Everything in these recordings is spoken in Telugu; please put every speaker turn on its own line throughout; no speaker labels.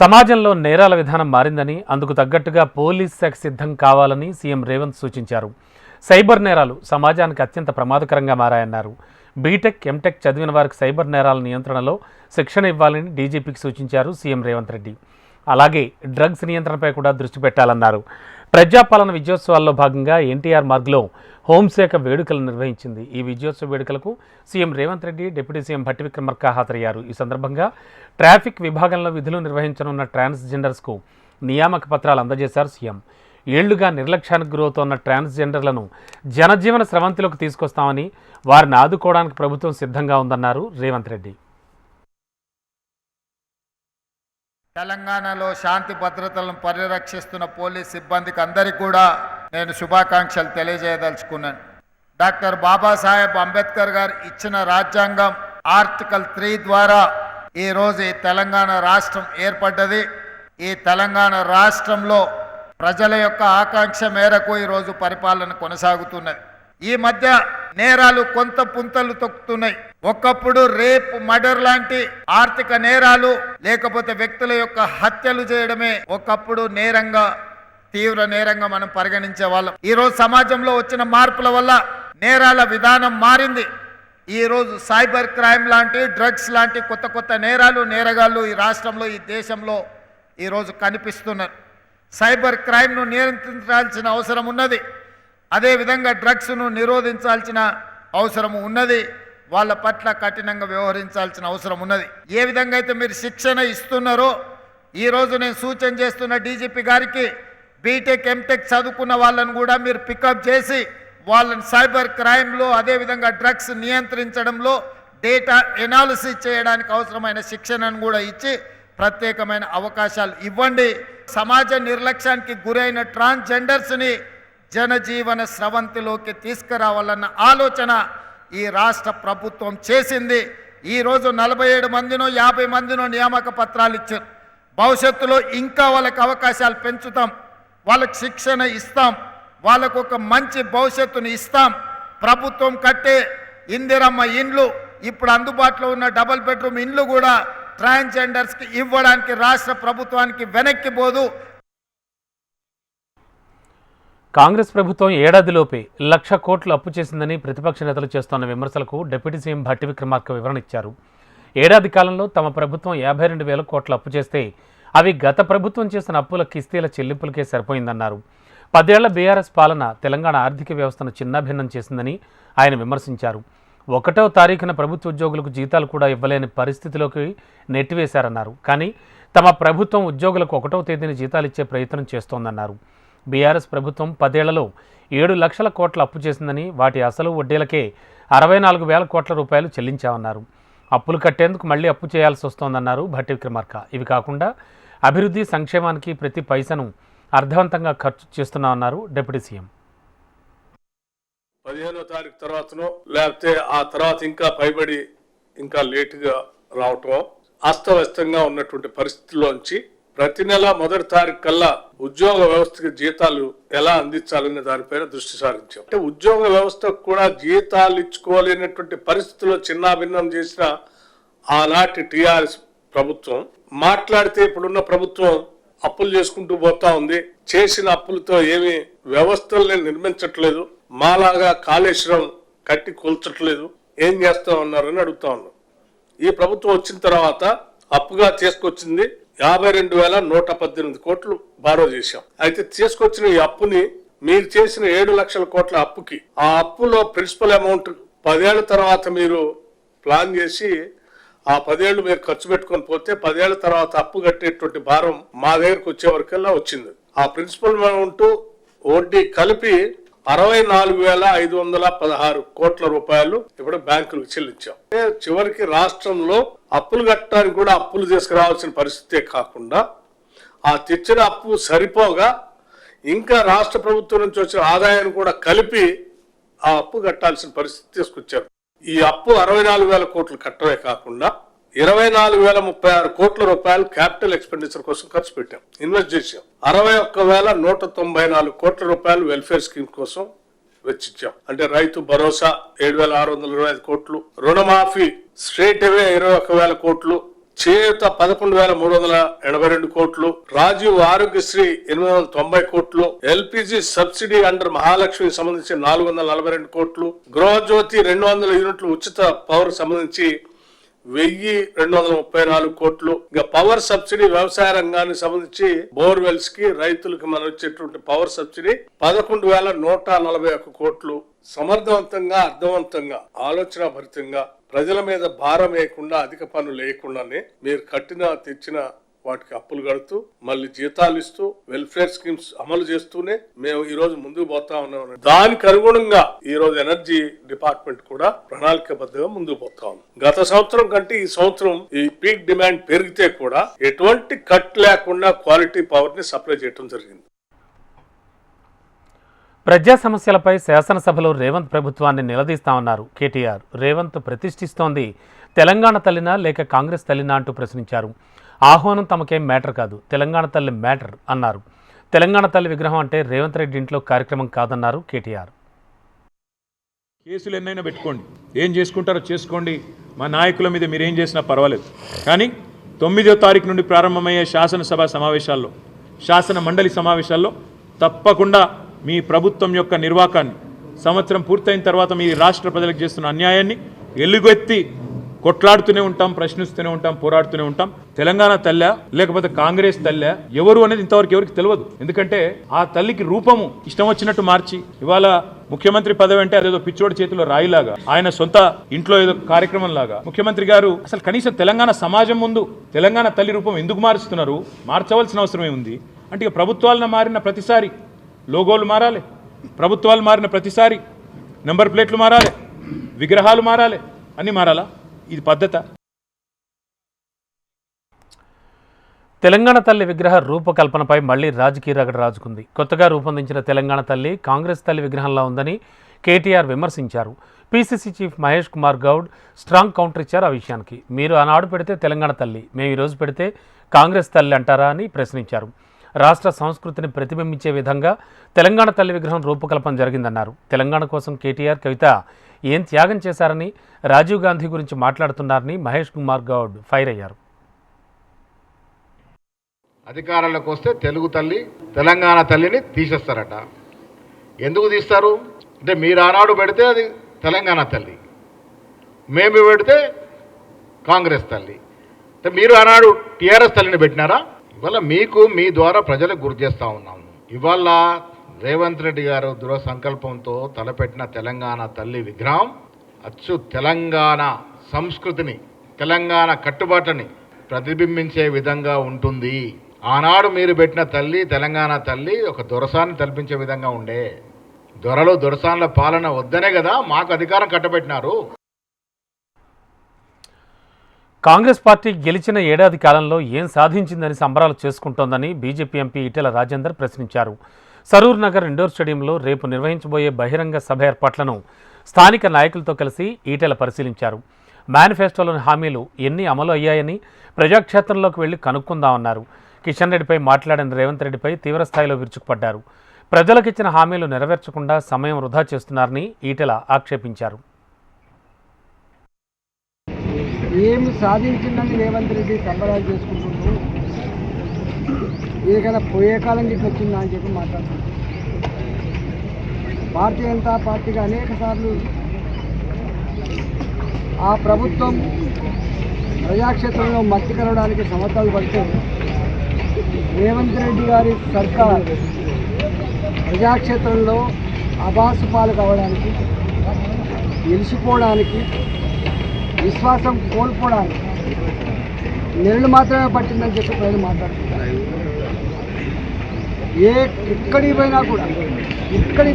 సమాజంలో నేరాల విధానం మారిందని, అందుకు తగ్గట్టుగా పోలీస్ శాఖ సిద్ధం కావాలని సీఎం రేవంత్ సూచించారు. సైబర్ నేరాలు సమాజానికి అత్యంత ప్రమాదకరంగా మారాయన్నారు. బీటెక్, ఎంటెక్ చదివిన వారికి సైబర్ నేరాల నియంత్రణలో శిక్షణ ఇవ్వాలని డీజీపీకి సూచించారు సీఎం రేవంత్ రెడ్డి. అలాగే డ్రగ్స్ నియంత్రణపై కూడా దృష్టి పెట్టాలన్నారు. ప్రజాపాలన విజయోత్సవాల్లో భాగంగా ఎన్టీఆర్ మార్గ్లో హోంశాఖ వేడుకలు నిర్వహించింది. ఈ విజయోత్సవ వేడుకలకు CM Revanth Reddy, deputy CM Bhatti Vikramarka హాజరయ్యారు. ఈ సందర్భంగా ట్రాఫిక్ విభాగంలో విధులు నిర్వహించనున్న ట్రాన్స్జెండర్స్కు నియామక పత్రాలు అందజేశారు సీఎం. ఏళ్లుగా నిర్లక్ష్యానికి గురవుతోన్న ట్రాన్స్జెండర్లను జనజీవన స్రవంతిలోకి తీసుకొస్తామని, వారిని ఆదుకోవడానికి ప్రభుత్వం సిద్ధంగా ఉందన్నారు రేవంత్ రెడ్డి.
తెలంగాణలో శాంతి భద్రతలను పరిరక్షిస్తున్న పోలీస్ సిబ్బందికి అందరికీ కూడా నేను శుభాకాంక్షలు తెలియజేయదలుచుకున్నాను. డాక్టర్ బాబాసాహెబ్ అంబేద్కర్ గారు ఇచ్చిన రాజ్యాంగం ఆర్టికల్ 3 ద్వారా ఈరోజు ఈ తెలంగాణ రాష్ట్రం ఏర్పడ్డది. ఈ తెలంగాణ రాష్ట్రంలో ప్రజల యొక్క ఆకాంక్ష మేరకు ఈరోజు పరిపాలన కొనసాగుతున్నది. ఈ మధ్య నేరాలు కొంత పుంతలు తొక్కుతున్నాయి. ఒకప్పుడు రేప్, మర్డర్ లాంటి ఆర్థిక నేరాలు లేకపోతే వ్యక్తుల యొక్క హత్యలు చేయడమే ఒకప్పుడు నేరంగా, తీవ్ర నేరంగా మనం పరిగణించే వాళ్ళం. ఈరోజు సమాజంలో వచ్చిన మార్పుల వల్ల నేరాల విధానం మారింది. ఈరోజు సైబర్ క్రైమ్ లాంటి, డ్రగ్స్ లాంటి కొత్త కొత్త నేరాలు, నేరగాళ్ళు ఈ రాష్ట్రంలో, ఈ దేశంలో ఈరోజు కనిపిస్తున్నారు. సైబర్ క్రైమ్ను నియంత్రించాల్సిన అవసరం ఉన్నది. అదేవిధంగా డ్రగ్స్ను నిరోధించాల్సిన అవసరం ఉన్నది. వాళ్ళ పట్ల కఠినంగా వ్యవహరించాల్సిన అవసరం ఉన్నది. ఏ విధంగా అయితే మీరు శిక్షణ ఇస్తున్నారో, ఈరోజు నేను సూచన చేస్తున్న డీజీపీ గారికి బీటెక్, ఎంటెక్ చదువుకున్న వాళ్ళను కూడా మీరు పికప్ చేసి వాళ్ళని సైబర్ క్రైమ్లో, అదేవిధంగా డ్రగ్స్ నియంత్రించడంలో, డేటా ఎనాలిసిస్ చేయడానికి అవసరమైన శిక్షణను కూడా ఇచ్చి ప్రత్యేకమైన అవకాశాలు ఇవ్వండి. సమాజ నిర్లక్ష్యానికి గురైన ట్రాన్స్జెండర్స్ని జనజీవన స్రవంతిలోకి తీసుకురావాలన్న ఆలోచన ఈ రాష్ట్ర ప్రభుత్వం చేసింది. ఈరోజు 47 మందినో 50 మందినో నియామక పత్రాలు ఇచ్చారు. భవిష్యత్తులో ఇంకా వాళ్ళకి అవకాశాలు పెంచుతాం, వాళ్ళకి శిక్షణ ఇస్తాం, వాళ్ళకు ఒక మంచి భవిష్యత్తుని ఇస్తాం. ప్రభుత్వం కట్టే ఇందిరమ్మ ఇండ్లు, ఇప్పుడు అందుబాటులో ఉన్న డబుల్ బెడ్రూమ్ ఇండ్లు కూడా ట్రాన్స్జెండర్స్కి ఇవ్వడానికి రాష్ట్ర ప్రభుత్వానికి వెనక్కి పోదు.
కాంగ్రెస్ ప్రభుత్వం ఏడాదిలోపే 1,00,000 కోట్లు అప్పు చేసిందని ప్రతిపక్ష నేతలు చేస్తున్న విమర్శలకు డిప్యూటీ సీఎం భట్టి విక్రమార్క వివరణ ఇచ్చారు. ఏడాది కాలంలో తమ ప్రభుత్వం 52,000 కోట్లు అప్పు చేస్తే అవి గత ప్రభుత్వం చేసిన అప్పుల కిస్తీల చెల్లింపులకే సరిపోయిందన్నారు. 10 ఏళ్ల బీఆర్ఎస్ పాలన తెలంగాణ ఆర్థిక వ్యవస్థను చిన్నాభిన్నం చేసిందని ఆయన విమర్శించారు. 1వ తారీఖున ప్రభుత్వ ఉద్యోగులకు జీతాలు కూడా ఇవ్వలేని పరిస్థితిలోకి నెట్టివేశారన్నారు. కానీ తమ ప్రభుత్వం ఉద్యోగులకు 1వ తేదీన జీతాలు ఇచ్చే ప్రయత్నం చేస్తోందన్నారు. బీఆర్ఎస్ ప్రభుత్వం 10 ఏళ్లలో 7 లక్షల కోట్ల అప్పు చేసిందని, వాటి అసలు వడ్డీలకే 64,000 కోట్ల రూపాయలు చెల్లించామన్నారు. అప్పులు కట్టేందుకు మళ్లీ అప్పు చేయాల్సి వస్తోందన్నారు భట్టి విక్రమార్క. ఇవి కాకుండా అభివృద్ధి, సంక్షేమానికి ప్రతి పైసను అర్థవంతంగా ఖర్చు చేస్తున్నామన్నారు డిప్యూటీ సీఎం.
15వ తారీఖు తర్వాతనో లేకపోతే ఆ తర్వాత ఇంకా పైబడి ఇంకా లేటుగా రావటం, అస్తవ్యస్తంగా ఉన్నటువంటి పరిస్థితుల్లోంచి ప్రతి నెల 1వ తారీఖు కల్లా ఉద్యోగ వ్యవస్థకి జీతాలు ఎలా అందించాలనే దానిపైన దృష్టి సారించాం. అంటే ఉద్యోగ వ్యవస్థకు కూడా జీతాలు ఇచ్చుకోలేనటువంటి పరిస్థితుల్లో చిన్నాభిన్నం చేసిన ఆనాటి టీఆర్ఎస్ ప్రభుత్వం మాట్లాడితే ఇప్పుడున్న ప్రభుత్వం అప్పులు చేసుకుంటూ పోతా ఉంది. చేసిన అప్పులతో ఏమి వ్యవస్థల్ని నిర్మించట్లేదు, మాలాగా కాళేశ్వరం కట్టి కూల్చట్లేదు, ఏం చేస్తా ఉన్నారని అడుగుతా ఉన్నాం. ఈ ప్రభుత్వం వచ్చిన తర్వాత అప్పుగా తీసుకొచ్చింది 52,118 కోట్లు బారో చేశాం. అయితే తీసుకొచ్చిన ఈ అప్పుని మీరు చేసిన 7 లక్షల కోట్ల అప్పుకి, ఆ అప్పులో ప్రిన్సిపల్ అమౌంట్ 10 ఏళ్ల తర్వాత మీరు ప్లాన్ చేసి ఆ 10 ఏళ్ళు మీరు ఖర్చు పెట్టుకొని పోతే 10 ఏళ్ల తర్వాత అప్పు కట్టేటువంటి భారం మా దగ్గరకు వచ్చే వరకల్లా వచ్చింది. ఆ ప్రిన్సిపల్ అమౌంట్, వడ్డీ కలిపి 64,516 కోట్ల రూపాయలు ఇప్పుడు బ్యాంకులకు చెల్లించాం. చివరికి రాష్ట్రంలో అప్పులు కట్టడానికి కూడా అప్పులు తీసుకురావాల్సిన పరిస్థితే కాకుండా ఆ తెచ్చిన అప్పు సరిపోగా ఇంకా రాష్ట్ర ప్రభుత్వం నుంచి వచ్చిన ఆదాయాన్ని కూడా కలిపి ఆ అప్పు కట్టాల్సిన పరిస్థితి తీసుకొచ్చారు. ఈ అప్పు 64,000 కోట్లు కట్టమే కాకుండా 24,036 కోట్ల రూపాయలు క్యాపిటల్ ఎక్స్పెండిచర్ కోసం ఖర్చు పెట్టాం, ఇన్వెస్ట్ చేశాం. 61,194 కోట్ల రూపాయలు వెల్ఫేర్ స్కీమ్ కోసం వెచ్చించాం. అంటే రైతు భరోసా 7,625 కోట్లు, రుణమాఫీ స్ట్రేట్ అవే 21,000 కోట్లు, చేయూత 11,382 కోట్లు, రాజీవ్ ఆరోగ్యశ్రీ 890 కోట్లు, ఎల్పిజి సబ్సిడీ అండర్ మహాలక్ష్మికి సంబంధించి 442 కోట్లు, గృహజ్యోతి 200 యూనిట్లు ఉచిత పవర్ సంబంధించి 1,234 కోట్లు. ఇక పవర్ సబ్సిడీ వ్యవసాయ రంగానికి సంబంధించి బోర్వెల్స్ కి రైతులకు మనం ఇచ్చేటువంటి పవర్ సబ్సిడీ 11,141 కోట్లు. సమర్థవంతంగా, అర్థవంతంగా, ఆలోచన భరితంగా ప్రజల మీద భారం వేయకుండా, అధిక పన్నులు వేయకుండానే మీరు తెచ్చిన వాటికి అప్పులు కడుతూ, మళ్ళీ జీతాలు ఇస్తూ, వెల్ఫేర్ స్కీమ్స్ అమలు చేస్తూనే మేము ఈ రోజు ముందుకు పోతా ఉన్నాం. దానికి అనుగుణంగా ఈ రోజు ఎనర్జీ డిపార్ట్మెంట్ కూడా ప్రణాళికబద్ధంగా ముందుకు పోతా ఉంది. గత సంవత్సరం కంటే ఈ సంవత్సరం ఈ పీక్ డిమాండ్ పెరిగితే కూడా ఎటువంటి కట్ లేకుండా క్వాలిటీ పవర్ ని సప్లై చేయడం జరిగింది.
ప్రజా సమస్యలపై శాసనసభలో రేవంత్ ప్రభుత్వాన్ని నిలదీస్తామన్నారు కేటీఆర్. రేవంత్ ప్రతిష్ఠిస్తోంది తెలంగాణ తల్లినా లేక కాంగ్రెస్ తల్లినా అంటూ ప్రశ్నించారు. ఆహ్వానం తమకేం మ్యాటర్ కాదు, తెలంగాణ తల్లి మ్యాటర్ అన్నారు. తెలంగాణ తల్లి విగ్రహం అంటే రేవంత్ రెడ్డి ఇంట్లో కార్యక్రమం కాదన్నారు కేటీఆర్.
కేసులు ఎన్నైనా పెట్టుకోండి, ఏం చేసుకుంటారో చేసుకోండి, మా నాయకుల మీద మీరేం చేసినా పర్వాలేదు. కానీ 9వ తారీఖు నుండి ప్రారంభమయ్యే శాసనసభ సమావేశాల్లో, శాసన మండలి సమావేశాల్లో తప్పకుండా మీ ప్రభుత్వం యొక్క నిర్వాకాన్ని, సంవత్సరం పూర్తయిన తర్వాత మీ రాష్ట్ర ప్రజలకు చేస్తున్న అన్యాయాన్ని ఎలుగెత్తి కొట్లాడుతూనే ఉంటాం, ప్రశ్నిస్తూనే ఉంటాం, పోరాడుతూనే ఉంటాం. తెలంగాణ తల్లి లేకపోతే కాంగ్రెస్ తల్లి ఎవరు అనేది ఇంతవరకు ఎవరికి తెలియదు. ఎందుకంటే ఆ తల్లికి రూపము ఇష్టం వచ్చినట్టు మార్చి, ఇవాళ ముఖ్యమంత్రి పదవి అంటే అదేదో పిచ్చోడి చేతిలో రాయిలాగా, ఆయన సొంత ఇంట్లో ఏదో కార్యక్రమం లాగా ముఖ్యమంత్రి గారు అసలు కనీసం తెలంగాణ సమాజం ముందు తెలంగాణ తల్లి రూపం ఎందుకు మారుస్తున్నారు? మార్చవలసిన అవసరమే ఉంది. అంటే ఇక ప్రభుత్వాలను మారిన ప్రతిసారి లోగోలు మారాలి, ప్రభుత్వాలు మారిన ప్రతిసారి నెంబర్ ప్లేట్లు మారాలి, విగ్రహాలు మారాలి, అన్నీ మారాలా? ఇది పద్ధత?
తెలంగాణ తల్లి విగ్రహ రూపకల్పనపై మళ్లీ రాజకీయ రగడ రాజుకుంది. కొత్తగా రూపొందించిన తెలంగాణ తల్లి కాంగ్రెస్ తల్లి విగ్రహంలా ఉందని కేటీఆర్ విమర్శించారు. PCC chief Mahesh Kumar Goud strong counter ఇచ్చారు ఆ విషయానికి. మీరు ఆనాడు పెడితే తెలంగాణ తల్లి, మేము ఈరోజు పెడితే కాంగ్రెస్ తల్లి అంటారా అని ప్రశ్నించారు. రాష్ట్ర సంస్కృతిని ప్రతిబింబించే విధంగా తెలంగాణ తల్లి విగ్రహం రూపకల్పన జరిగిందన్నారు. తెలంగాణ కోసం కేటీఆర్, కవిత ఏం త్యాగం చేశారని, రాజీవ్ గాంధీ గురించి మాట్లాడుతున్నారని మహేష్ కుమార్ గౌడ్ ఫైర్ అయ్యారు.
అధికారంలోకి వస్తే తెలుగు తల్లి, తెలంగాణ తల్లిని తీసేస్తారట. ఎందుకు తీస్తారు అంటే, మీరు ఆనాడు పెడితే అది తెలంగాణ తల్లి, మేము పెడితే కాంగ్రెస్ తల్లి. అంటే మీరు ఆనాడు టీఆర్ఎస్ తల్లిని పెట్టినారా? ఇవాళ మీకు మీ ద్వారా ప్రజలకు గుర్తు చేస్తూ ఉన్నాము. ఇవాళ రేవంత్ రెడ్డి గారు దృఢ సంకల్పంతో తలపెట్టిన తెలంగాణ తల్లి విగ్రహం అచ్చు తెలంగాణ సంస్కృతిని, తెలంగాణ కట్టుబాట్లని ప్రతిబింబించే విధంగా ఉంటుంది. ఆనాడు మీరు పెట్టిన తల్లి, తెలంగాణ తల్లి, ఒక దొరసాన్ని తలపించే విధంగా ఉండే. దొరలు దొరసాన్ల పాలన వద్దనే కదా మాకు అధికారం కట్టబెట్టినారు.
కాంగ్రెస్ పార్టీ గెలిచిన ఏడాది కాలంలో ఏం సాధించిందని సంబరాలు చేసుకుంటోందని బీజేపీ ఎంపీ ఈటెల రాజేందర్ ప్రశ్నించారు. సరూర్ నగర్ ఇండోర్ స్టేడియంలో రేపు నిర్వహించబోయే బహిరంగ సభ ఏర్పాట్లను స్థానిక నాయకులతో కలిసి ఈటెల పరిశీలించారు. మేనిఫెస్టోలోని హామీలు ఎన్ని అమలు అయ్యాయని ప్రజాక్షేత్రంలోకి వెళ్లి కనుక్కుందామన్నారు. కిషన్ రెడ్డిపై మాట్లాడిన రేవంత్ రెడ్డిపై తీవ్రస్థాయిలో విరుచుకుపడ్డారు. ప్రజలకిచ్చిన హామీలు నెరవేర్చకుండా సమయం వృధా చేస్తున్నారని ఈటెల ఆక్షేపించారు.
ఏమి సాధించిందని రేవంత్ రెడ్డి సంబరాలు చేసుకుంటున్నారు, ఏదైనా పోయే కాలం గిట్ల వచ్చిందా అని చెప్పి మాట్లాడుతున్నారు. భారతీయ జనతా పార్టీగా అనేక సార్లు ఆ ప్రభుత్వం ప్రజాక్షేత్రంలో మట్టి కలవడానికి సంవత్సరాలు పడితే రేవంత్ రెడ్డి గారి సర్కార్ ప్రజాక్షేత్రంలో అబాసు పాలు కావడానికి, నిలిచిపోవడానికి, విశ్వాసం కోల్పోవడానికి నెలలు మాత్రమే పట్టిందని చెప్పి ప్రజలు మాట్లాడుతున్నారు. ఎక్కడికి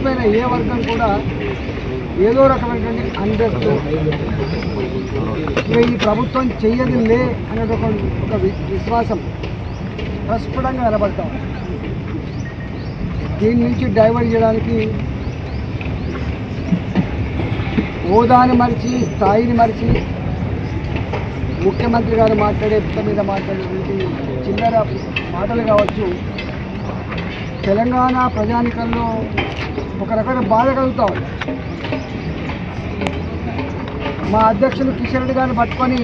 పోయినా ఏ వర్గం కూడా ఏదో రకమైనటువంటి అండర్స్తో ఈ ప్రభుత్వం చెయ్యదులే అనేది ఒక విశ్వాసం ప్రస్ఫుటంగా నిలబడతాం. దీని నుంచి డైవర్ట్ చేయడానికి హోదాని మరిచి, స్థాయిని మరిచి ముఖ్యమంత్రి గారు మాట్లాడే మీద మాట్లాడేటువంటి చిల్లర మాటలు కావచ్చు, తెలంగాణ ప్రజానికంలో ఒక రకమైన బాధ కలుగుతాం. మా అధ్యక్షులు కిషన్ రెడ్డి గారిని పట్టుకొని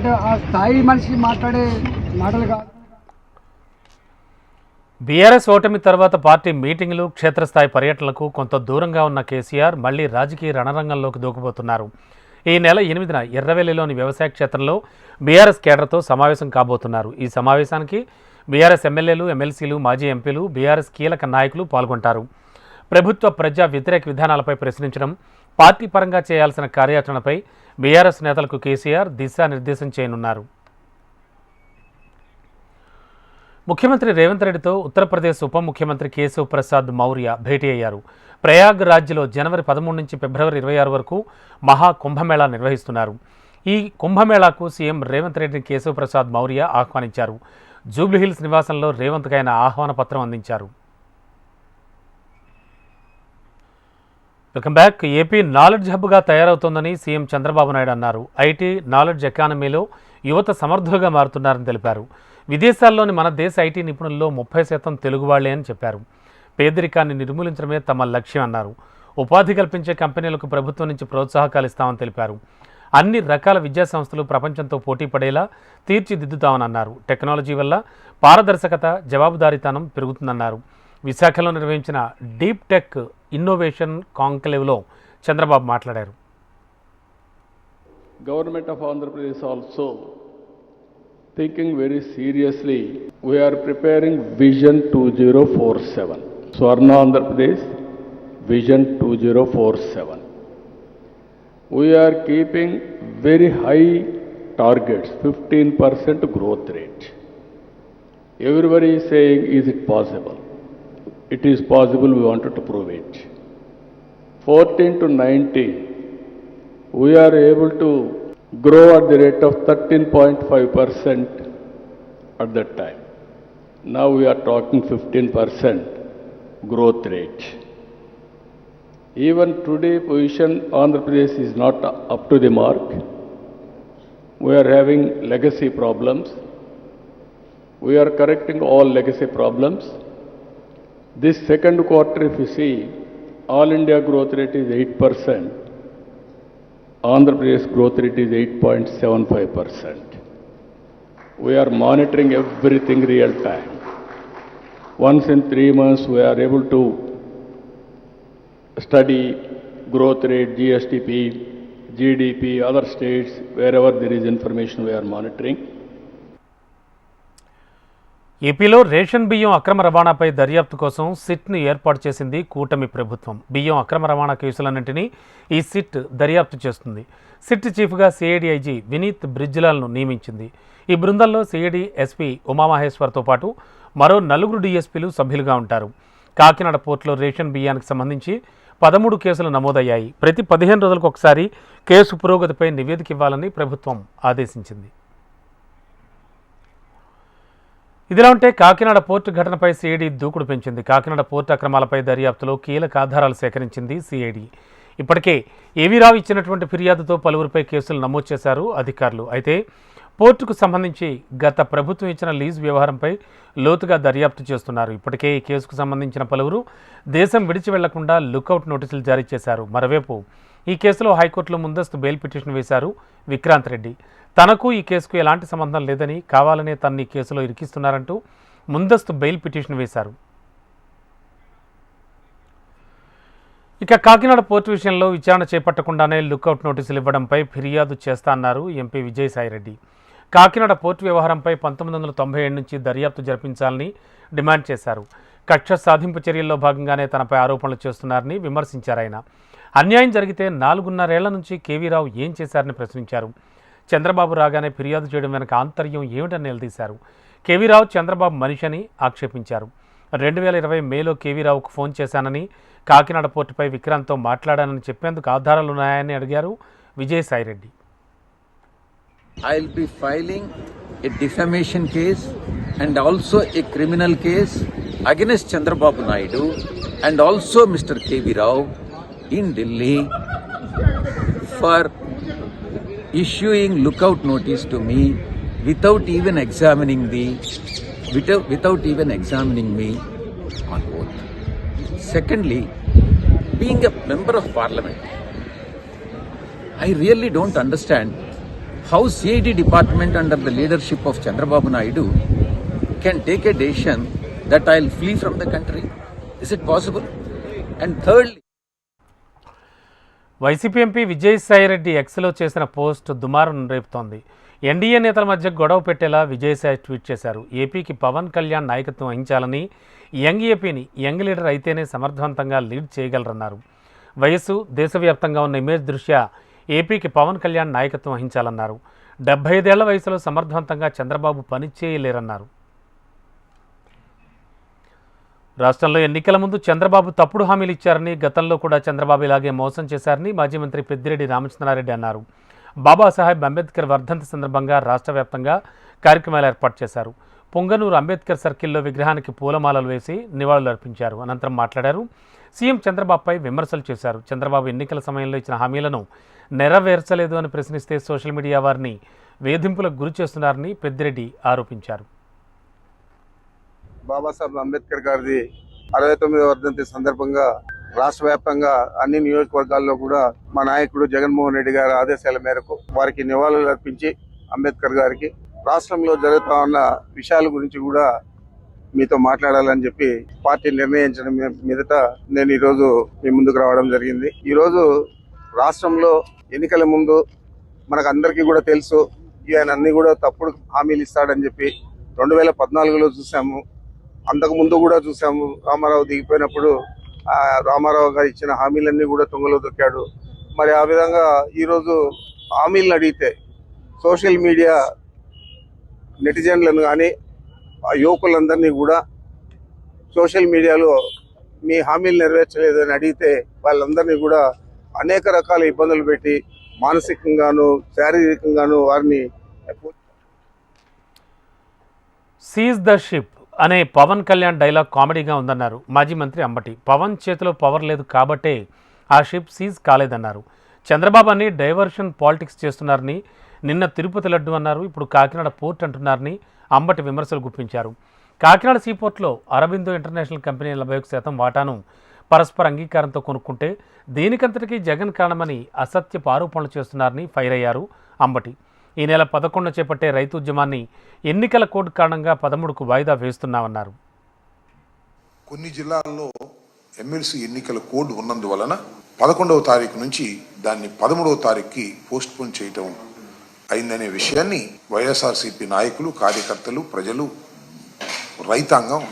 అంటే ఆ స్థాయి మనిషి మాట్లాడే మాటలు కాదు.
బీఆర్ఎస్ ఓటమి తర్వాత పార్టీ మీటింగులు, క్షేత్రస్థాయి పర్యటనలకు కొంత దూరంగా ఉన్న కేసీఆర్ మళ్లీ రాజకీయ రణరంగంలోకి దూకుపోతున్నారు. ఈ నెల 8న ఎర్రవెల్లిలోని వ్యవసాయ క్షేత్రంలో బీఆర్ఎస్ కేడర్తో సమావేశం కాబోతున్నారు. ఈ సమావేశానికి బీఆర్ఎస్ ఎమ్మెల్యేలు, ఎమ్మెల్సీలు, మాజీ ఎంపీలు, బీఆర్ఎస్ కీలక నాయకులు పాల్గొంటారు. ప్రభుత్వ ప్రజా వ్యతిరేక విధానాలపై ప్రశ్నించడం, పార్టీ పరంగా చేయాల్సిన కార్యాచరణపై బీఆర్ఎస్ నేతలకు కేసీఆర్ దిశానిర్దేశం చేయనున్నారు. ముఖ్యమంత్రి రేవంత్ రెడ్డితో ఉత్తరప్రదేశ్ ఉప ముఖ్యమంత్రి కేశవ్ ప్రసాద్ మౌర్య భేటీ అయ్యారు. ప్రయాగ్ రాజ్లో జనవరి 13 నుంచి ఫిబ్రవరి 26 వరకు మహా కుంభమేళా నిర్వహిస్తున్నారు. ఈ కుంభమేళాకు సీఎం రేవంత్ రెడ్డిని కేశవ్ ప్రసాద్ మౌర్య ఆహ్వానించారు. జూబ్లీహిల్స్ నివాసంలో రేవంత్కు ఆయన ఆహ్వాన పత్రం అందించారు. Welcome back. ఏపీ నాలెడ్జ్ హబ్గా తయారవుతోందని సీఎం చంద్రబాబు నాయుడు అన్నారు. ఐటీ, నాలెడ్జ్ ఎకానమీలో యువత సమర్థులుగా మారుతున్నారని తెలిపారు. విదేశాల్లోని మన దేశ ఐటీ నిపుణుల్లో 30% తెలుగు వాళ్లే అని చెప్పారు. పేదరికాన్ని నిర్మూలించడమే తమ లక్ష్యం అన్నారు. ఉపాధి కల్పించే కంపెనీలకు ప్రభుత్వం నుంచి ప్రోత్సాహకాలు ఇస్తామని తెలిపారు. అన్ని రకాల విద్యా సంస్థలు ప్రపంచంతో పోటీ పడేలా తీర్చిదిద్దుతామని అన్నారు. టెక్నాలజీ వల్ల పారదర్శకత, జవాబుదారీతనం పెరుగుతుందన్నారు. విశాఖలో నిర్వహించిన డీప్ టెక్ ఇన్నోవేషన్ కాంక్లేవ్లో చంద్రబాబు మాట్లాడారు.
Government of Andhra Pradesh also thinking very seriously. We are preparing Vision 2047. Swarna Andhra Pradesh Vision 2047. We are keeping very high targets, 15% growth rate. Everybody is saying, is it possible? It is possible, we wanted to prove it. 14 to 19, we are able to grow at the rate of 13.5% at that time. Now we are talking 15% growth rate. Even today position Andhra Pradesh is not up to the mark. We are having legacy problems. We are correcting all legacy problems. This second quarter, if you see, all India growth rate is 8%. Andhra Pradesh growth rate is 8.75%. We are monitoring everything real time. Once in 3 months, we are able to study growth rate, GSTP, GDP, other states, wherever there is information we are monitoring.
ఏపీలో రేషన్ బియ్యం అక్రమ రవాణాపై దర్యాప్తు కోసం సిట్ను ఏర్పాటు చేసింది కూటమి ప్రభుత్వం. బియ్యం అక్రమ రవాణా కేసులన్నింటినీ ఈ సిట్ దర్యాప్తు చేస్తుంది. సిట్ చీఫ్గా సిఐడి ఐజీ వినీత్ బ్రిజ్లాల్ను నియమించింది. ఈ బృందంలో సిఐడి ఎస్పీ ఉమామహేశ్వర్తో పాటు మరో 4 డీఎస్పీలు సభ్యులుగా ఉంటారు. కాకినాడ పోర్టులో రేషన్ బియ్యానికి సంబంధించి 13 కేసులు నమోదయ్యాయి. ప్రతి 15 రోజులకు ఒకసారి కేసు పురోగతిపై నివేదిక ఇవ్వాలని ప్రభుత్వం ఆదేశించింది. ఇదిలా ఉంటే కాకినాడ పోర్టు ఘటనపై సిఐడి దూకుడు పెంచింది. కాకినాడ పోర్టు అక్రమాలపై దర్యాప్తులో కీలక ఆధారాలు సేకరించింది సిఐడి. ఇప్పటికే ఏవీరావు ఇచ్చినటువంటి ఫిర్యాదుతో పలువురిపై కేసులు నమోదు చేశారు అధికారులు. అయితే పోర్టుకు సంబంధించి గత ప్రభుత్వం ఇచ్చిన లీజ్ వ్యవహారంపై లోతుగా దర్యాప్తు చేస్తున్నారు. ఇప్పటికే ఈ కేసుకు సంబంధించిన పలువురు దేశం విడిచి వెళ్లకుండా లుకౌట్ నోటీసులు జారీ చేశారు. మరోవైపు ఈ కేసులో హైకోర్టులో ముందస్తు బెయిల్ పిటిషన్ వేశారు విక్రాంత్ రెడ్డి. తనకు ఈ కేసుకు ఎలాంటి సంబంధం లేదని, కావాలనే తనని కేసులో ఇరికిస్తున్నారంటూ ముందస్తు బెయిల్ పిటిషన్ వేశారు. ఇక కాకినాడ పోర్టు విషయంలో విచారణ చేపట్టకుండానే లుకౌట్ నోటీసులు ఇవ్వడంపై ఫిర్యాదు చేస్తా అన్నారు ఎంపీ విజయసాయిరెడ్డి. కాకినాడ పోర్టు వ్యవహారంపై 1997 నుంచి దర్యాప్తు జరిపించాలని డిమాండ్ చేశారు. కక్ష సాధింపు చర్యల్లో భాగంగానే తనపై ఆరోపణలు చేస్తున్నారని విమర్శించారు. ఆయన అన్యాయం జరిగితే 4.5 ఏళ్ల నుంచి కేవీరావు ఏం చేశారని ప్రశ్నించారు. చంద్రబాబు రాగానే ఫిర్యాదు చేయడం వెనక ఆంతర్యం ఏమిటని నిలదీశారు. కేవీరావు చంద్రబాబు మనిషి అని ఆక్షేపించారు. 2020 మేలో కేవీరావుకు ఫోన్ చేశానని, కాకినాడ పోర్టుపై విక్రాంత్తో మాట్లాడానని చెప్పేందుకు ఆధారాలు ఉన్నాయని అడిగారు Vijayasai Reddy.
I'll be filing a defamation case and also a criminal case against Chandrababu Naidu and also Mr. K.V. Rao in Delhi for issuing lookout notice to me without even examining me on oath. Secondly, being a member of parliament, I really don't understand how CID department under the leadership of Chandrababu Naidu can take a decision that I'll flee from the country. Is it possible? And thirdly,
YCP MP Vijayasai Reddy ఎక్స్లో చేసిన పోస్ట్ దుమారం రేపుతోంది. ఎన్డీఏ నేతల మధ్య గొడవ పెట్టేలా విజయసాయి ట్వీట్ చేశారు. ఏపీకి పవన్ కళ్యాణ్ నాయకత్వం వహించాలని, యంగ్ ఏపీని యంగ్ లీడర్ అయితేనే సమర్థవంతంగా లీడ్ చేయగలరన్నారు. వయస్సు, దేశవ్యాప్తంగా ఉన్న ఇమేజ్ దృష్ట్యా ఏపీకి పవన్ కళ్యాణ్ నాయకత్వం వహించాలన్నారు. 75 ఏళ్ల వయసులో సమర్థవంతంగా చంద్రబాబు పని చేయలేరన్నారు. రాష్ట్రంలో ఎన్నికల ముందు చంద్రబాబు తప్పుడు హామీలు ఇచ్చారని, గతంలో కూడా చంద్రబాబు ఇలాగే మోసం చేశారని మాజీ మంత్రి పెద్దిరెడ్డి రామచంద్రారెడ్డి అన్నారు. బాబాసాహెబ్ అంబేద్కర్ వర్ధంతి సందర్భంగా రాష్ట్ర వ్యాప్తంగా కార్యక్రమాలు ఏర్పాటు చేశారు. పొంగనూరు అంబేద్కర్ సర్కిల్లో విగ్రహానికి పూలమాలలు వేసి నివాళులు అర్పించారు. అనంతరం మాట్లాడారు. సీఎం చంద్రబాబుపై విమర్శలు చేశారు. చంద్రబాబు ఎన్నికల సమయంలో ఇచ్చిన హామీలను నెరవేర్చలేదు అని ప్రశ్నిస్తే సోషల్ మీడియా వారిని వేధింపులకు గురి చేస్తున్నారని పెద్దిరెడ్డి ఆరోపించారు.
బాబాసాహెబ్ అంబేద్కర్ గారిది 69వ వర్ధంతి సందర్భంగా రాష్ట్ర వ్యాప్తంగా అన్ని నియోజకవర్గాల్లో కూడా మా నాయకుడు జగన్మోహన్ రెడ్డి గారి ఆదేశాల మేరకు వారికి నివాళులు అర్పించి అంబేద్కర్ గారికి రాష్ట్రంలో జరుగుతా ఉన్న విషయాల గురించి కూడా మీతో మాట్లాడాలని చెప్పి పార్టీ నిర్ణయించడం మీదట నేను ఈరోజు మీ ముందుకు రావడం జరిగింది. ఈరోజు రాష్ట్రంలో ఎన్నికల ముందు మనకు అందరికీ కూడా తెలుసు, ఈయన అన్ని కూడా తప్పుడు హామీలు ఇస్తాడని చెప్పి 2014లో చూసాము. అంతకు ముందు కూడా చూసాము. రామారావు దిగిపోయినప్పుడు రామారావు గారు ఇచ్చిన హామీలన్నీ కూడా తుంగలో దొక్కాడు. మరి ఆ విధంగా ఈరోజు హామీలను అడిగితే సోషల్ మీడియా నెటిజన్లను కానీ యువకులందరినీ కూడా సోషల్ మీడియాలో మీ హామీలు నెరవేర్చలేదని అడిగితే వాళ్ళందరినీ కూడా అనేక రకాల ఇబ్బందులు పెట్టి మానసికంగాను శారీరకంగాను వారిని
సీజ్ ద షిప్ అనే పవన్ కళ్యాణ్ డైలాగ్ కామెడీగా ఉందన్నారు మాజీ మంత్రి అంబటి. పవన్ చేతిలో పవర్ లేదు కాబట్టే ఆ షిప్ సీజ్ కాలేదన్నారు. చంద్రబాబు అని డైవర్షన్ పాలిటిక్స్ చేస్తున్నారని, నిన్న తిరుపతి లడ్డు అన్నారు, ఇప్పుడు కాకినాడ పోర్ట్ అంటున్నారని అంబటి విమర్శలు గుప్పించారు. కాకినాడ సీపోర్ట్లో అరబిందో ఇంటర్నేషనల్ కంపెనీ 41% వాటాను పరస్పర అంగీకారంతో కొనుక్కుంటే దీనికంతటికీ జగన్ కారణమని అసత్యపు ఆరోపణలు చేస్తున్నారని ఫైర్ అయ్యారు అంబటి. ఈ నెల 11 చేపట్టే రైతు ఉద్యమాన్ని ఎన్నికల కోడ్ కారణంగా 13కు వాయిదా వేస్తున్నామన్నారు.
కొన్ని జిల్లాల్లో ఎమ్మెల్సీ ఎన్నికల కోడ్ ఉన్నందువలన 11వ తారీఖు నుంచి దాన్ని 13వ తారీఖుకి పోస్ట్ పోన్ చేయటం అయిందనే విషయాన్ని వైఎస్ఆర్సీపీ నాయకులు, కార్యకర్తలు, ప్రజలు, రైతాంగం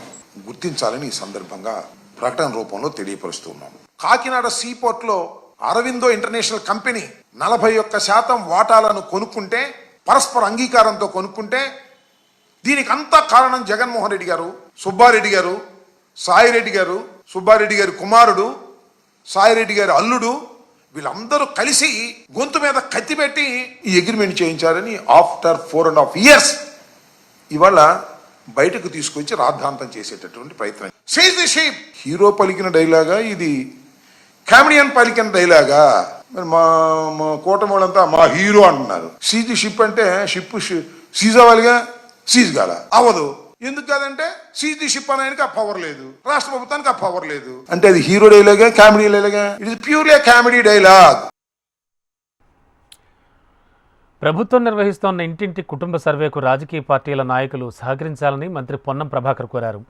గుర్తించాలని ఈ సందర్భంగా ప్రకటన రూపంలో తెలియపరుస్తున్నాము. కాకినాడ సీపోర్ట్లో అరవిందో ఇంటర్నేషనల్ కంపెనీ 41% వాటాలను కొనుక్కుంటే, పరస్పర అంగీకారంతో కొనుక్కుంటే దీనికి అంతా కారణం జగన్మోహన్ రెడ్డి గారు, సుబ్బారెడ్డి గారు, సాయిరెడ్డి గారు, సుబ్బారెడ్డి గారి కుమారుడు, సాయిరెడ్డి గారి అల్లుడు, వీళ్ళందరూ కలిసి గొంతు మీద కత్తి పెట్టి ఈ అగ్రిమెంట్ చేయించారని ఆఫ్టర్ 4.5 years ఇవాళ బయటకు తీసుకొచ్చి రాద్ధాంతం చేసేటటువంటి ప్రయత్నం. సీజ్ ది షిప్ హీరో పలికిన డైలాగా, ఇది కామెడియన్ పలికిన డైలాగా? మరి మా కూటమి వాళ్ళంతా మా హీరో అంటున్నారు. సీజ్ ది షిప్ అంటే షిప్ సీజ్ అవ్వాలిగా, సీజ్ కాల అవ్వదు. ఎందుకు కాదంటే సీజ్ ది షిప్ అనేది ఆ పవర్ లేదు, రాష్ట్ర ప్రభుత్వానికి ఆ పవర్ లేదు. అంటే అది హీరో డైలాగా, కామెడీ డైలాగా? It is purely comedy dialogue.
ప్రభుత్వం నిర్వహిస్తోన్న ఇంటింటి కుటుంబ సర్వేకు రాజకీయ పార్టీల నాయకులు సహకరించాలని మంత్రి పొన్నం ప్రభాకర్ కోరారు.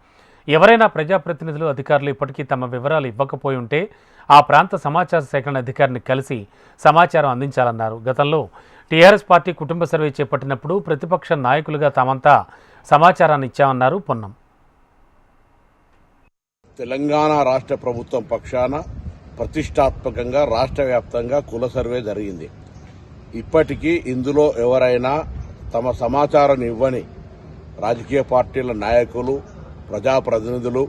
ఎవరైనా ప్రజాప్రతినిధులు, అధికారులు ఇప్పటికీ తమ వివరాలు ఇవ్వకపోయి ఉంటే ఆ ప్రాంత సమాచార సేకరణ అధికారిని కలిసి సమాచారం అందించాలన్నారు. గతంలో టీఆర్ఎస్ పార్టీ కుటుంబ సర్వే చేపట్టినప్పుడు ప్రతిపక్ష నాయకులుగా తామంతా సమాచారాన్ని ఇచ్చామన్నారు పొన్నం.
తెలంగాణ రాష్ట్ర ప్రభుత్వం పక్షాన ప్రతిష్టాత్మకంగా రాష్ట్ర వ్యాప్తంగా కుల సర్వే జరిగింది. ఇప్పటికీ ఇందులో ఎవరైనా తమ సమాచారం ఇవ్వని రాజకీయ పార్టీల నాయకులు, ప్రజాప్రతినిధులు,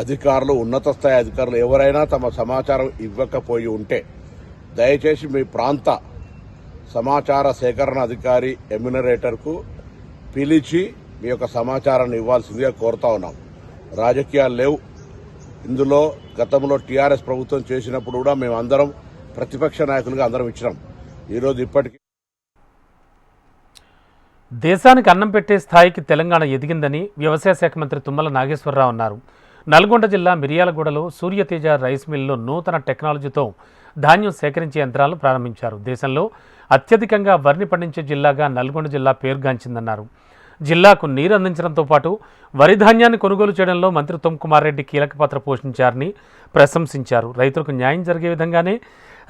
అధికారులు, ఉన్నత స్థాయి అధికారులు ఎవరైనా తమ సమాచారం ఇవ్వకపోయి ఉంటే దయచేసి మీ ప్రాంత సమాచార సేకరణ అధికారి ఎమ్యునరేటర్కు పిలిచి మీ యొక్క సమాచారాన్ని ఇవ్వాల్సిందిగా కోరుతా ఉన్నాం. రాజకీయాలు లేవు ఇందులో. గతంలో టీఆర్ఎస్ ప్రభుత్వం చేసినప్పుడు కూడా మేమందరం ప్రతిపక్ష నాయకులుగా అందరం ఇచ్చినాం. ఈరోజు ఇప్పటికీ
దేశానికి అన్నం పెట్టే స్థాయికి తెలంగాణ ఎదిగిందని వ్యవసాయ శాఖ మంత్రి తుమ్మల నాగేశ్వరరావు అన్నారు. నల్గొండ జిల్లా మిర్యాలగూడలో సూర్యతేజ రైస్ మిల్లో నూతన టెక్నాలజీతో ధాన్యం సేకరించే యంత్రాలను ప్రారంభించారు. దేశంలో అత్యధికంగా వరిని పండించే జిల్లాగా నల్గొండ జిల్లా పేరుగాంచిందన్నారు. జిల్లాకు నీరు అందించడంతో పాటు వరి ధాన్యాన్ని కొనుగోలు చేయడంలో మంత్రి ఉత్తమ్ కుమార్ రెడ్డి కీలక పాత్ర పోషించారని ప్రశంసించారు. రైతులకు న్యాయం జరిగే విధంగానే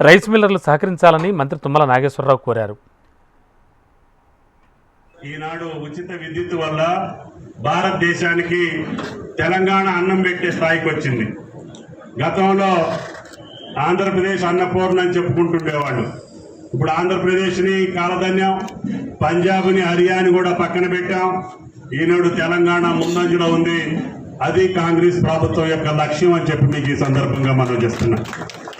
రైస్ మిల్లర్లు సహకరించాలని మంత్రి తుమ్మల నాగేశ్వరరావు కోరారు.
ఈనాడు ఉచిత విద్యుత్ వల్ల భారతదేశానికి తెలంగాణ అన్నం పెట్టే స్థాయికి వచ్చింది. గతంలో ఆంధ్రప్రదేశ్ అన్నపూర్ణ అని చెప్పుకుంటుండేవాళ్ళు. ఇప్పుడు ఆంధ్రప్రదేశ్ని కాలధన్యం, పంజాబ్ని హర్యానా కూడా పక్కన పెట్టాం. ఈనాడు తెలంగాణ ముందంజలో ఉంది. అది కాంగ్రెస్ ప్రభుత్వం యొక్క లక్ష్యం అని చెప్పి మీకు ఈ సందర్భంగా మనం చేస్తున్నాం.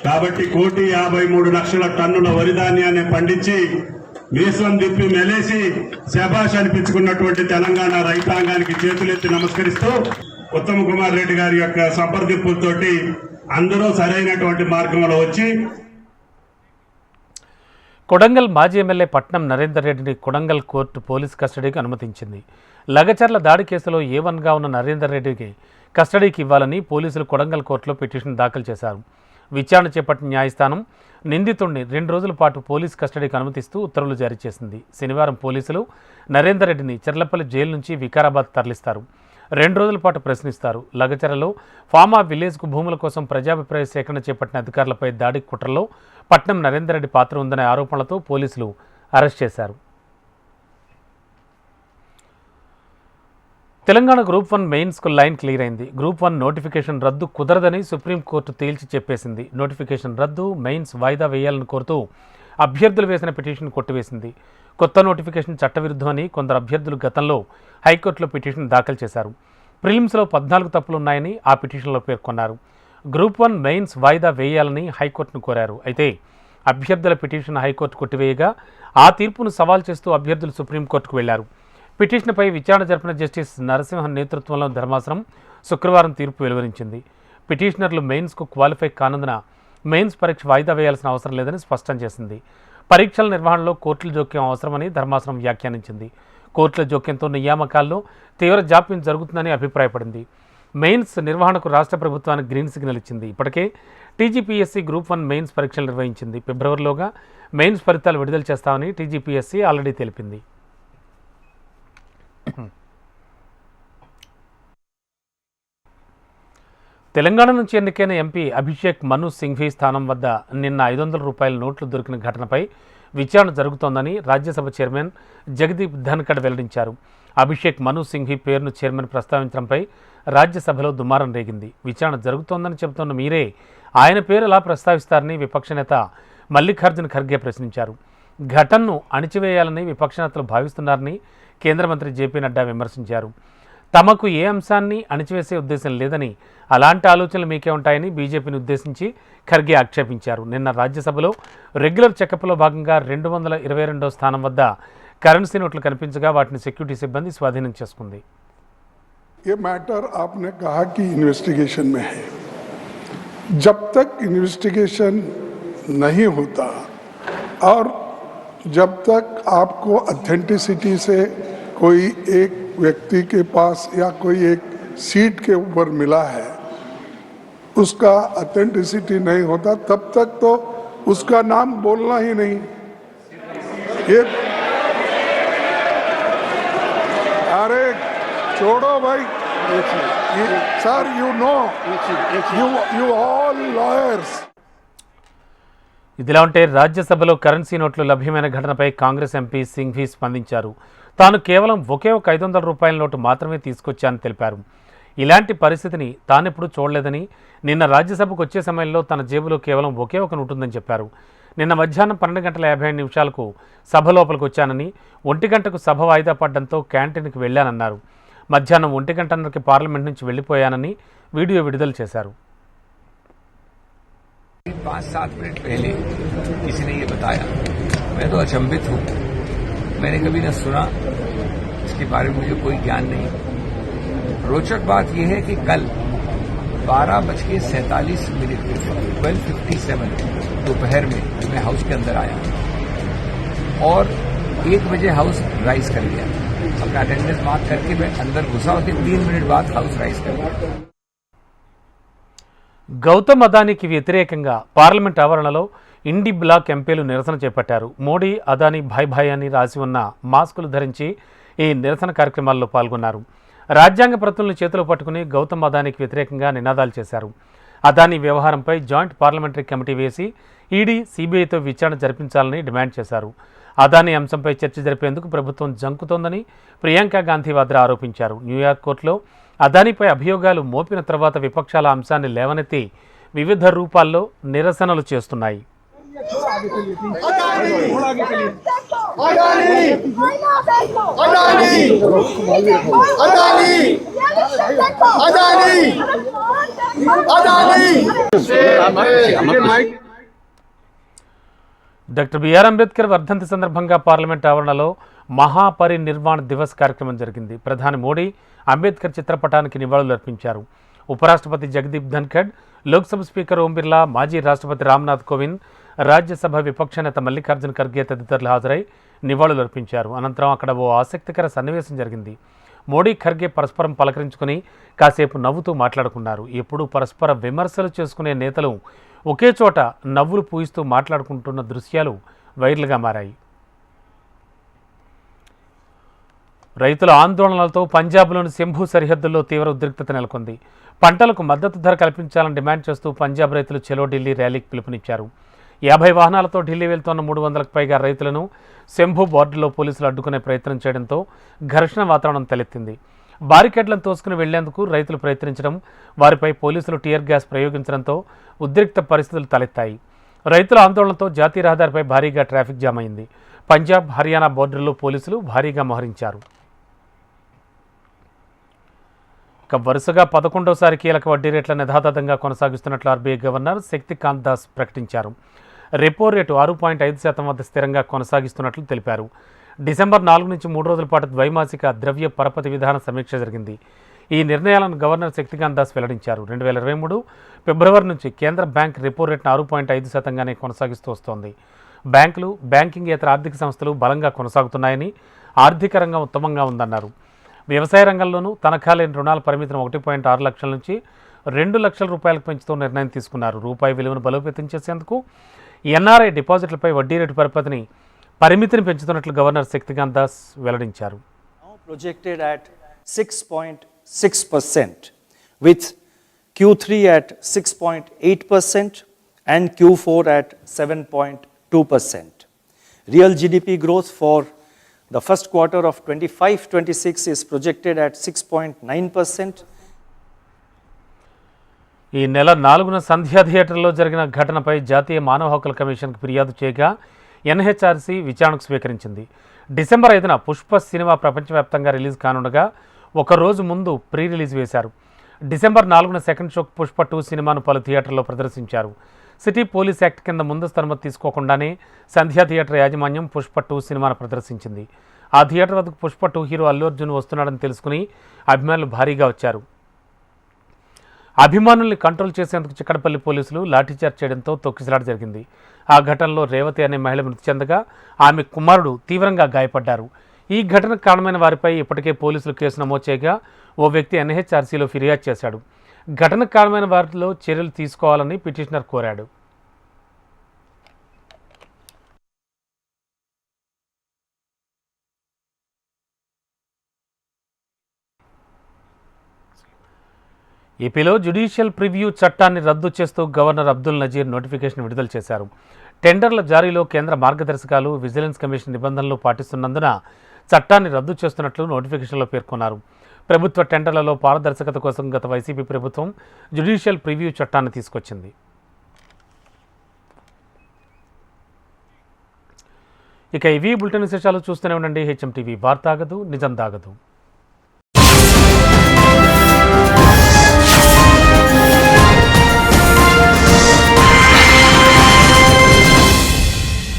కాబట్టి 1,53,00,000 టన్నుల వరి ధాన్యాన్ని పండించి మీసం తిప్పి మెలేసి శభాష్ అనిపించుకున్నటువంటి తెలంగాణ రైతాంగానికి చేతులెత్తి నమస్కరిస్తూ ఉత్తమ్ కుమార్ రెడ్డి గారి యొక్క సంప్రదింపులతోటి అందరూ సరైనటువంటి మార్గంలో వచ్చి
కొడంగల్ మాజీ ఎమ్మెల్యే పట్నం నరేందర్ రెడ్డిని కొడంగల్ కోర్టు పోలీస్ కస్టడీకి అనుమతించింది. లగచర్ల దాడి కేసులో A1గా ఉన్న నరేందర్ రెడ్డికి కస్టడీకి ఇవ్వాలని పోలీసులు కొడంగల్ కోర్టులో పిటిషన్ దాఖలు చేశారు. విచారణ చేపట్టిన న్యాయస్థానం నిందితుడిని 2 రోజుల పాటు పోలీస్ కస్టడీకి అనుమతిస్తూ ఉత్తర్వులు జారీ చేసింది. శనివారం పోలీసులు నరేందర్ రెడ్డిని చెర్లపల్లి జైలు నుంచి వికారాబాద్ తరలిస్తారు. 2 రోజుల పాటు ప్రశ్నిస్తారు. లగచర్లలో ఫామా విలేజ్కు భూముల కోసం ప్రజాభిప్రాయ సేకరణ చేపట్టిన అధికారులపై దాడి కుట్రలో పట్నం నరేందర్ రెడ్డి పాత్ర ఉందనే ఆరోపణలతో పోలీసులు అరెస్ట్ చేశారు. తెలంగాణ గ్రూప్ 1 మెయిన్స్కు లైన్ క్లియర్ అయింది. గ్రూప్ 1 నోటిఫికేషన్ రద్దు కుదరదని సుప్రీంకోర్టు తేల్చి చెప్పేసింది. నోటిఫికేషన్ రద్దు, మెయిన్స్ వాయిదా వేయాలని కోరుతూ అభ్యర్థులు వేసిన పిటిషన్ కొట్టివేసింది. కొత్త నోటిఫికేషన్ చట్టవిరుద్ధమని కొందరు అభ్యర్థులు గతంలో హైకోర్టులో పిటిషన్ దాఖలు చేశారు. ప్రిలిమ్స్లో 14 తప్పులున్నాయని ఆ పిటిషన్లో పేర్కొన్నారు. గ్రూప్ 1 మెయిన్స్ వాయిదా వేయాలని హైకోర్టును కోరారు. అయితే అభ్యర్థుల పిటిషన్ హైకోర్టు కొట్టివేయగా ఆ తీర్పును సవాల్ చేస్తూ అభ్యర్థులు సుప్రీంకోర్టుకు వెళ్లారు. పిటిషన్పై విచారణ జరిపిన జస్టిస్ నరసింహన్ నేతృత్వంలో ధర్మాసనం శుక్రవారం తీర్పు వెలువరించింది. పిటిషనర్లు మెయిన్స్కు క్వాలిఫై కానందున మెయిన్స్ పరీక్ష వాయిదా వేయాల్సిన అవసరం లేదని స్పష్టం చేసింది. పరీక్షల నిర్వహణలో కోర్టుల జోక్యం అవసరమని ధర్మాసనం వ్యాఖ్యానించింది. కోర్టుల జోక్యంతో నియామకాల్లో తీవ్ర జాప్యం జరుగుతుందని అభిప్రాయపడింది. మెయిన్స్ నిర్వహణకు రాష్ట్ర ప్రభుత్వానికి గ్రీన్ సిగ్నల్ ఇచ్చింది. ఇప్పటికే టీజీపీఎస్సీ గ్రూప్ 1 మెయిన్స్ పరీక్షలు నిర్వహించింది. ఫిబ్రవరిలోగా మెయిన్స్ ఫలితాలు విడుదల చేస్తామని టీజీపీఎస్సీ ఆల్రెడీ తెలిపింది. తెలంగాణ నుంచి ఎన్నికైన ఎంపీ అభిషేక్ మను సింఘ్వీ స్థానం వద్ద నిన్న 500 రూపాయల నోట్లు దొరికిన ఘటనపై విచారణ జరుగుతోందని రాజ్యసభ చైర్మన్ జగదీప్ ధన్కడ్ వెల్లడించారు. అభిషేక్ మను సింఘ్వీ పేరును చైర్మన్ ప్రస్తావించడంపై రాజ్యసభలో దుమారం రేగింది. విచారణ జరుగుతోందని చెబుతున్న మీరే ఆయన పేరు ఎలా ప్రస్తావిస్తారని విపక్ష నేత మల్లికార్జున్ ఖర్గే ప్రశ్నించారు. ఘటనను అణిచివేయాలని విపక్ష నేతలు భావిస్తున్నారని కేంద్ర మంత్రి జేపీ నడ్డా విమర్శించారు. తమకు ఏ అంశాన్ని అణిచివేసే ఉద్దేశం లేదని, అలాంటి ఆలోచనలు మీకే ఉంటాయని బీజేపీని ఉద్దేశించి ఖర్గే ఆక్షేపించారు. నిన్న రాజ్యసభలో రెగ్యులర్ చెకప్లో భాగంగా 222వ స్థానం వద్ద కరెన్సీ నోట్లు కనిపించగా వాటిని సెక్యూరిటీ సిబ్బంది స్వాధీనం చేసుకుంది.
ये मैटर आपने कहा कि इन्वेस्टिगेशन में है. जब तक इन्वेस्टिगेशन नहीं होता और जब तक आपको ऑथेंटिसिटी से कोई एक व्यक्ति के पास या कोई एक सीट के ऊपर मिला है, उसका ऑथेंटिसिटी नहीं होता, तब तक तो उसका नाम बोलना ही नहीं. ये अरे छोड़ो भाई sir, you know you all lawyers.
ఇదిలా ఉంటే రాజ్యసభలో కరెన్సీ నోట్లు లభ్యమైన ఘటనపై కాంగ్రెస్ ఎంపీ సింఘ్వీ స్పందించారు. తాను కేవలం ఒకే ఒక 500 రూపాయల నోటు మాత్రమే తీసుకొచ్చానని తెలిపారు. ఇలాంటి పరిస్థితిని తానెప్పుడు చూడలేదని, నిన్న రాజ్యసభకు వచ్చే సమయంలో తన జేబులో కేవలం ఒకే ఒక నోటు ఉందని చెప్పారు. నిన్న మధ్యాహ్నం 12:55 సభ లోపలికి వచ్చానని, 1 గంటకు సభ వాయిదా పడడంతో క్యాంటీన్కి వెళ్ళానన్నారు. మధ్యాహ్నం 1 పార్లమెంట్ నుంచి వెళ్ళిపోయానని వీడియో విడుదల చేశారు.
5-7 मिनट पहले किसी ने ये बताया. मैं तो अचंभित हूँ. मैंने कभी न सुना, इसके बारे में मुझे कोई ज्ञान नहीं. रोचक बात यह है कि कल 12:47 12:57 दोपहर में मैं हाउस के अंदर आया और 1 बजे हाउस राइज कर लिया. अपना अटेंडेंस मार्क करके मैं अंदर घुसा और 3 मिनट बाद हाउस राइज कर लिया.
గౌతమ్ అదానీకి వ్యతిరేకంగా పార్లమెంట్ ఆవరణలో ఇండి బ్లాక్ ఎంపీలు నిరసన చేపట్టారు. మోడీ అదానీ భాయ్ భాయ్ అని రాసి ఉన్న మాస్కులు ధరించి ఈ నిరసన కార్యక్రమాల్లో పాల్గొన్నారు. రాజ్యాంగ ప్రతులను చేతిలో పట్టుకుని గౌతమ్ అదానీకి వ్యతిరేకంగా నినాదాలు చేశారు. అదానీ వ్యవహారంపై జాయింట్ పార్లమెంటరీ కమిటీ వేసి ఈడీ, సిబిఐతో విచారణ జరిపించాలని డిమాండ్ చేశారు. అదానీ అంశంపై చర్చ జరిపేందుకు ప్రభుత్వం జంకుతోందని ప్రియాంక గాంధీ వాద్రా ఆరోపించారు. న్యూయార్క్ కోర్టులో అదానీపై అభియోగాలు మోపిన తర్వాత విపక్షాల అంశాన్ని లేవనెత్తి వివిధ రూపాల్లో నిరసనలు చేస్తున్నాయి. డాక్టర్ బిఆర్ అంబేద్కర్ వర్ధంతి సందర్భంగా పార్లమెంట్ ఆవరణలో మహాపరినిర్వాణ్ దివస్ కార్యక్రమం జరిగింది. ప్రధాని మోడీ అంబేద్కర్ చిత్రపటానికి నివాళులు అర్పించారు. ఉపరాష్ట్రపతి జగదీప్ ధన్ఖడ్, లోక్సభ స్పీకర్ ఓం బిర్లా, మాజీ రాష్ట్రపతి రామ్నాథ్ కోవింద్, రాజ్యసభ విపక్ష నేత మల్లికార్జున ఖర్గే తదితరులు హాజరై నివాళులు అర్పించారు. అనంతరం అక్కడ ఓ ఆసక్తికర సన్నివేశం జరిగింది. మోడీ, ఖర్గే పరస్పరం పలకరించుకుని కాసేపు నవ్వుతూ మాట్లాడుకున్నారు. ఎప్పుడూ పరస్పర విమర్శలు చేసుకునే నేతలు ఒకే చోట నవ్వులు పూయిస్తూ మాట్లాడుకుంటున్న దృశ్యాలు వైరల్గా మారాయి. రైతుల ఆందోళనలతో పంజాబ్లోని శంభు సరిహద్దుల్లో తీవ్ర ఉద్రిక్తత నెలకొంది. పంటలకు మద్దతు ధర కల్పించాలని డిమాండ్ చేస్తూ పంజాబ్ రైతులు చలో ఢిల్లీ ర్యాలీకి పిలుపునిచ్చారు. 50 వాహనాలతో ఢిల్లీ వెళ్తున్న 300కు పైగా రైతులను శంభు బోర్డులో పోలీసులు అడ్డుకునే ప్రయత్నం చేయడంతో ఘర్షణ వాతావరణం తలెత్తింది. బారికేడ్లను తోసుకుని వెళ్లేందుకు రైతులు ప్రయత్నించడం, వారిపై పోలీసులు టియర్ గ్యాస్ ప్రయోగించడంతో ఉద్రిక్త పరిస్థితులు తలెత్తాయి. రైతుల ఆందోళనతో జాతీయ రహదారిపై భారీగా ట్రాఫిక్ జామ్ అయింది. పంజాబ్, హర్యానా బోర్డర్లో పోలీసులు భారీగా మోహరించారు. వరుసగా 11వ కీలక వడ్డీ రేట్లను యథాతథంగా కొనసాగిస్తున్నట్లు ఆర్బీఐ గవర్నర్ శక్తికాంత్ దాస్ ప్రకటించారు. రెపో రేటు 6.5% వద్ద స్థిరంగా కొనసాగిస్తున్నట్లు తెలిపారు. డిసెంబర్ 4 నుంచి 3 రోజుల పాటు ద్వైమాసిక ద్రవ్య పరపతి విధాన సమీక్ష జరిగింది. ఈ నిర్ణయాలను గవర్నర్ శక్తికాంత్ దాస్ వెల్లడించారు. 2023 ఫిబ్రవరి నుంచి కేంద్ర బ్యాంక్ రెపో రేటును 6.5%గానే కొనసాగిస్తూ వస్తోంది. బ్యాంకులు, బ్యాంకింగేతర ఆర్థిక సంస్థలు బలంగా కొనసాగుతున్నాయని, ఆర్థిక రంగం ఉత్తమంగా ఉందన్నారు. వ్యవసాయ రంగంలోనూ తనఖా లేని రుణాల పరిమితిని 1.6 లక్షల నుంచి 2 లక్షల రూపాయలకు పెంచుతూ నిర్ణయం తీసుకున్నారు. రూపాయి విలువను బలోపేతం చేసేందుకు ఎన్ఆర్ఐ డిపాజిట్లపై వడ్డీ రేటు పరిమితిని పెంచుతున్నట్లు గవర్నర్ శక్తికాంత్ దాస్ వెల్లడించారు.
Projected at 6.6%, with Q3 at 6.8% and Q4 at 7.2%. Real GDP growth for the first quarter of 25-26 is projected at 6.9%.
ఈ నెల 4న సంధ్యా థియేటర్లో జరిగిన ఘటనపై జాతీయ మానవ హక్కుల కమిషన్కు ఫిర్యాదు చేయగా ఎన్హెచ్ఆర్సీ విచారణకు స్వీకరించింది. డిసెంబర్ 5న పుష్ప సినిమా ప్రపంచవ్యాప్తంగా రిలీజ్ కానుండగా ఒకరోజు ముందు ప్రీ రిలీజ్ వేశారు. డిసెంబర్ 4న సెకండ్ షోకు పుష్ప 2 సినిమాను పలు థియేటర్లో ప్రదర్శించారు. సిటీ పోలీస్ యాక్ట్ కింద ముందస్తు అనుమతి తీసుకోకుండానే సంధ్యా థియేటర్ యాజమాన్యం పుష్ప 2 సినిమాను ప్రదర్శించింది. ఆ థియేటర్ వద్దకు పుష్ప 2 హీరో అల్లు అర్జున్ వస్తున్నాడని తెలుసుకుని అభిమానులు భారీగా వచ్చారు. అభిమానుల్ని కంట్రోల్ చేసేందుకు చిక్కడపల్లి పోలీసులు లాఠీచార్జ్ చేయడంతో తొక్కిసలాట జరిగింది. ఆ ఘటనలో రేవతి అనే మహిళ మృతి చెందగా ఆమె కుమారుడు తీవ్రంగా గాయపడ్డారు. ఈ ఘటనకు కారణమైన వారిపై ఇప్పటికే పోలీసులు కేసు నమోదు చేయగా ఓ వ్యక్తి ఎన్హెచ్ఆర్సీలో ఫిర్యాదు చేశాడు. ఘటనకు కారణమైన వారిలో చర్యలు తీసుకోవాలని పిటిషనర్ కోరాడు. ఏపీలో జ్యుడిషియల్ ప్రివ్యూ చట్టాన్ని రద్దు చేస్తూ గవర్నర్ అబ్దుల్ నజీర్ నోటిఫికేషన్ విడుదల చేశారు. టెండర్ల జారీలో కేంద్ర మార్గదర్శకాలు, విజిలెన్స్ కమిషన్ నిబంధనలు పాటిస్తున్నందున చట్టాన్ని రద్దు చేస్తున్నట్లు నోటిఫికేషన్లో పేర్కొన్నారు. ప్రభుత్వ టెండర్లలో పారదర్శకత కోసం గత వైసీపీ ప్రభుత్వం జ్యుడిషియల్ ప్రివ్యూ చట్టాన్ని తీసుకొచ్చింది. ఇక ఇవి బులెటిన్ విశేషాలు. చూస్తూనే ఉండండి హెచ్ఎం టీవీ. వార్త ఆగదు, నిజం దాగదు.